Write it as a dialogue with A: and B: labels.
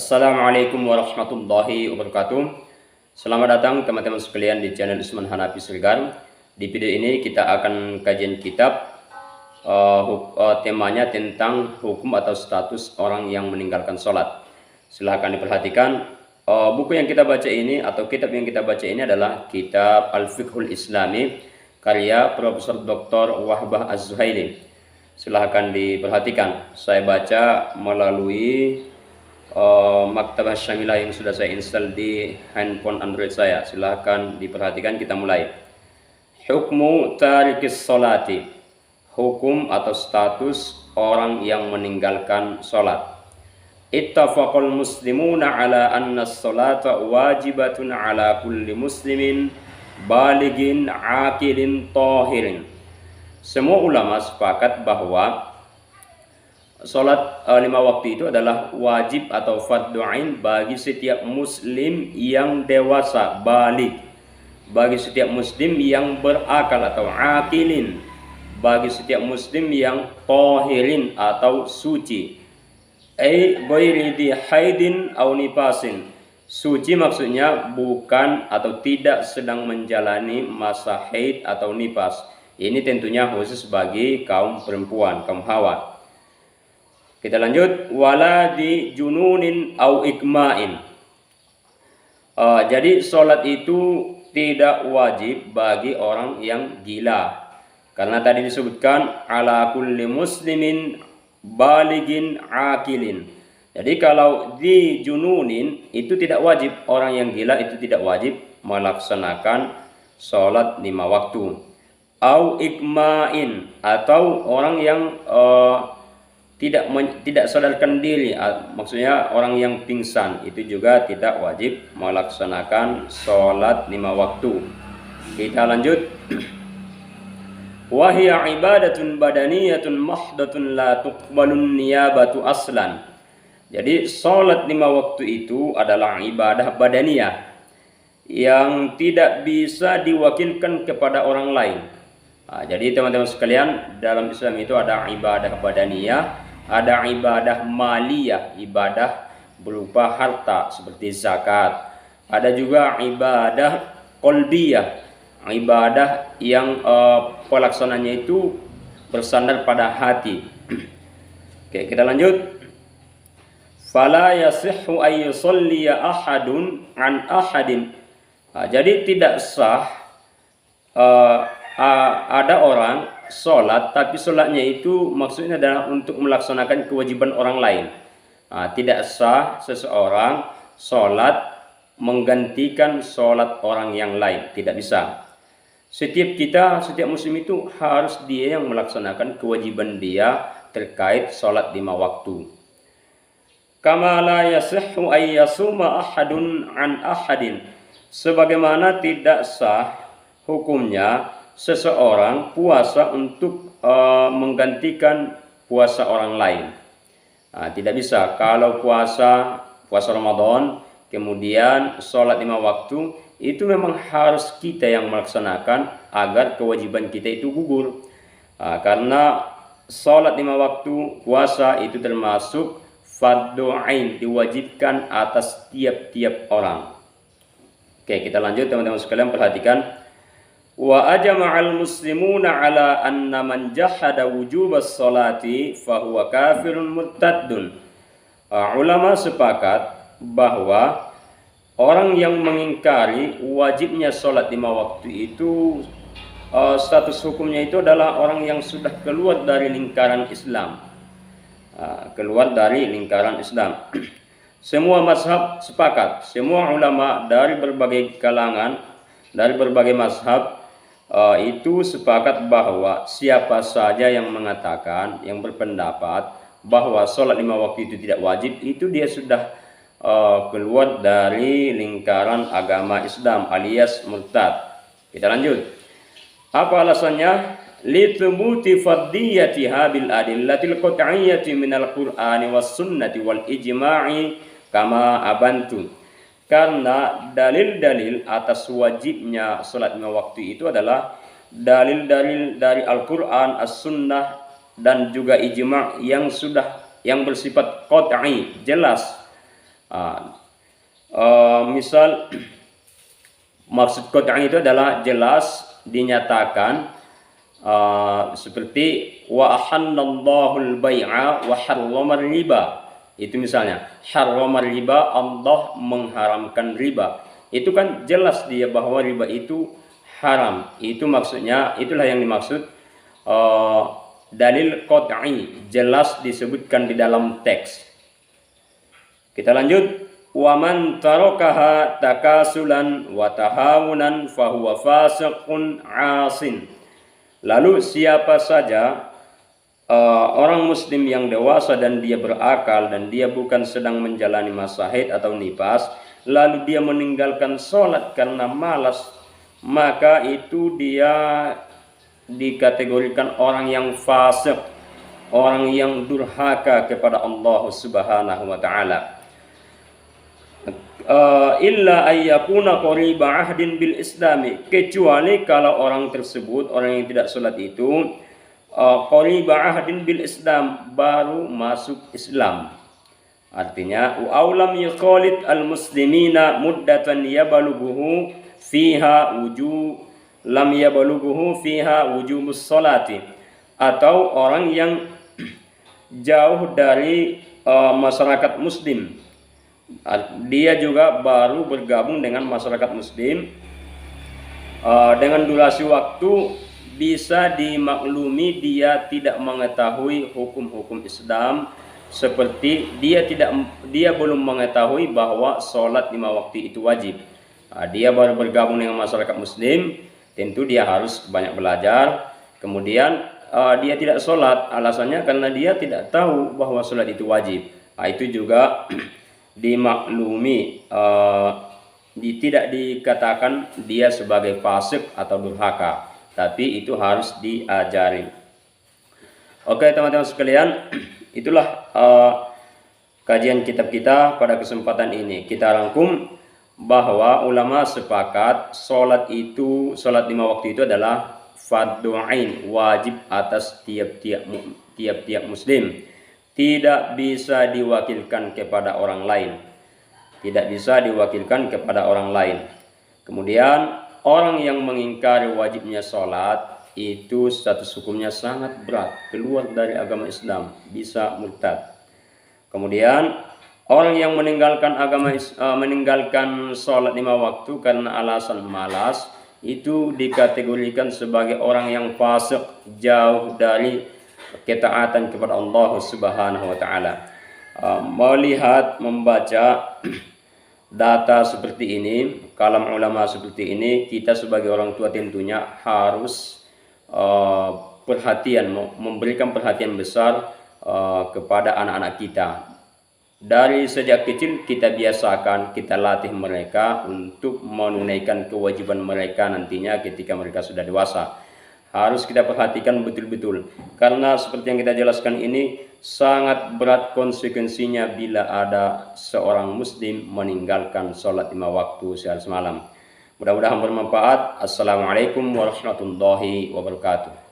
A: Assalamualaikum warahmatullahi wabarakatuh. Selamat datang teman-teman sekalian di channel Usman Hanafi Siregar. Di video ini kita akan kajian kitab temanya tentang hukum atau status orang yang meninggalkan sholat. Silahkan diperhatikan. Buku yang kita baca ini atau kitab yang kita baca ini adalah kitab Al-Fiqhul Islami karya Profesor Dr. Wahbah Az-Zuhaili. Silahkan diperhatikan. Saya baca melalui Maktabah Syamilah yang sudah saya install di handphone Android saya. Silahkan diperhatikan, kita mulai. Hukmu tarikis sholati, hukum atau status orang yang meninggalkan sholat. Ittafaqal muslimuna ala anna sholata wajibatun ala kulli muslimin baligin aqilin tahirin. Semua ulama sepakat bahwa sholat 5 waktu itu adalah wajib atau fardhu ain bagi setiap muslim yang dewasa, balik, bagi setiap muslim yang berakal atau aqilin, bagi setiap muslim yang tahirin atau suci. Ghairi di haidin aw nifasin. Suci maksudnya bukan atau tidak sedang menjalani masa haid atau nifas. Ini tentunya khusus bagi kaum perempuan, kaum hawa. Kita lanjut, wala di jununin au ikma'in. Jadi sholat itu tidak wajib bagi orang yang gila. Karena tadi disebutkan ala kulli muslimin baligin akilin. Jadi kalau di jununin itu tidak wajib, orang yang gila itu tidak wajib melaksanakan sholat 5 waktu. Au ikma'in, atau orang yang tidak sadarkan diri, maksudnya orang yang pingsan itu juga tidak wajib melaksanakan sholat 5 waktu. Kita lanjut. Wahia ibadatun badaniyatun mahdatun la tuqbalun niyabatu aslan. Jadi sholat 5 waktu itu adalah ibadah badaniyah yang tidak bisa diwakilkan kepada orang lain. Jadi teman-teman sekalian, dalam Islam itu ada ibadah badaniyah, ada ibadah maliyah, ibadah berupa harta seperti zakat. Ada juga ibadah qalbiyah, ibadah yang pelaksananya itu bersandar pada hati. Oke, kita lanjut. Fala yasihhu ay yusalliya ahadun an ahadin. Jadi tidak sah ada orang sholat, tapi sholatnya itu maksudnya adalah untuk melaksanakan kewajiban orang lain. Tidak sah seseorang sholat menggantikan sholat orang yang lain, tidak bisa. Setiap muslim itu harus dia yang melaksanakan kewajiban dia terkait sholat 5 waktu. Kama la yasihhu ay yasuma ahadun an ahadin. Sebagaimana tidak sah hukumnya seseorang puasa untuk menggantikan puasa orang lain. Tidak bisa. Kalau puasa Ramadan kemudian sholat 5 waktu, itu memang harus kita yang melaksanakan agar kewajiban kita itu gugur. Karena sholat 5 waktu puasa itu termasuk fardhu ain, diwajibkan atas tiap-tiap orang. Oke, kita lanjut teman-teman sekalian, perhatikan. Wa ajma'al muslimuna ala anna man jahada wujubas sholati fahuwa kafirun murtaddun. Ulama sepakat bahwa orang yang mengingkari wajibnya sholat 5 waktu itu status hukumnya itu adalah orang yang sudah keluar dari lingkaran Islam. Semua mazhab sepakat, semua ulama dari berbagai kalangan, dari berbagai mazhab itu sepakat bahwa siapa saja yang mengatakan, yang berpendapat bahwa sholat 5 waktu itu tidak wajib, itu dia sudah keluar dari lingkaran agama Islam alias murtad. Kita lanjut. Apa alasannya? Lithubuti fardiyatiha bil adillatil qat'iyyati minal qur'ani was sunnati wal ijma'i kama abantu. Karena dalil-dalil atas wajibnya sholat 5 waktu itu adalah dalil-dalil dari Al-Quran, As-Sunnah, dan juga ijma' yang bersifat qat'i, jelas. Misal maksud qat'i itu adalah jelas dinyatakan, seperti wa ahallallahu al-bai'a wa harrama riba. Itu misalnya harrama riba, Allah mengharamkan riba. Itu kan jelas dia bahwa riba itu haram. Itu maksudnya, itulah yang dimaksud dalil qat'i, jelas disebutkan di dalam teks. Kita lanjut. Wa man tarakaha takasulan wa tahawunan fahuwa fasiqun 'asin. Lalu siapa saja orang muslim yang dewasa dan dia berakal dan dia bukan sedang menjalani masa haid atau nifas, lalu dia meninggalkan sholat karena malas, maka itu dia dikategorikan orang yang fasik, orang yang durhaka kepada Allah Subhanahu wa taala. Illa ayyakuna qariba ahdin bil islami, kecuali kalau orang tersebut, orang yang tidak sholat itu qariba ahdin bil islam, baru masuk Islam. Artinya aulam yaqalit al muslimina muddatan yabalughu fiha lam yabalughu fiha wujubus salati, atau orang yang jauh dari masyarakat muslim, dia juga baru bergabung dengan masyarakat muslim, dengan durasi waktu bisa dimaklumi dia tidak mengetahui hukum-hukum Islam, seperti dia belum mengetahui bahwa sholat 5 waktu itu wajib. Dia baru bergabung dengan masyarakat muslim, tentu dia harus banyak belajar. Kemudian dia tidak sholat, alasannya karena dia tidak tahu bahwa sholat itu wajib. Itu juga dimaklumi, tidak dikatakan dia sebagai fasik atau durhaka, tapi itu harus diajari. Oke teman-teman sekalian, itulah kajian kitab kita pada kesempatan ini. Kita rangkum bahwa ulama sepakat sholat 5 waktu itu adalah fardhu ain, wajib atas tiap-tiap muslim. Tidak bisa diwakilkan kepada orang lain. Tidak bisa diwakilkan kepada orang lain. Kemudian orang yang mengingkari wajibnya sholat, itu status hukumnya sangat berat, keluar dari agama Islam, bisa murtad. Kemudian orang yang meninggalkan sholat 5 waktu karena alasan malas, itu dikategorikan sebagai orang yang fasik, jauh dari ketaatan kepada Allah Subhanahu wa taala. Melihat, membaca data seperti ini, kalam ulama seperti ini, kita sebagai orang tua tentunya harus memberikan perhatian besar kepada anak-anak kita. Dari sejak kecil kita biasakan, kita latih mereka untuk menunaikan kewajiban mereka nantinya ketika mereka sudah dewasa. Harus kita perhatikan betul-betul, karena seperti yang kita jelaskan ini sangat berat konsekuensinya bila ada seorang muslim meninggalkan sholat 5 waktu sehari semalam. Mudah-mudahan bermanfaat. Assalamualaikum warahmatullahi wabarakatuh.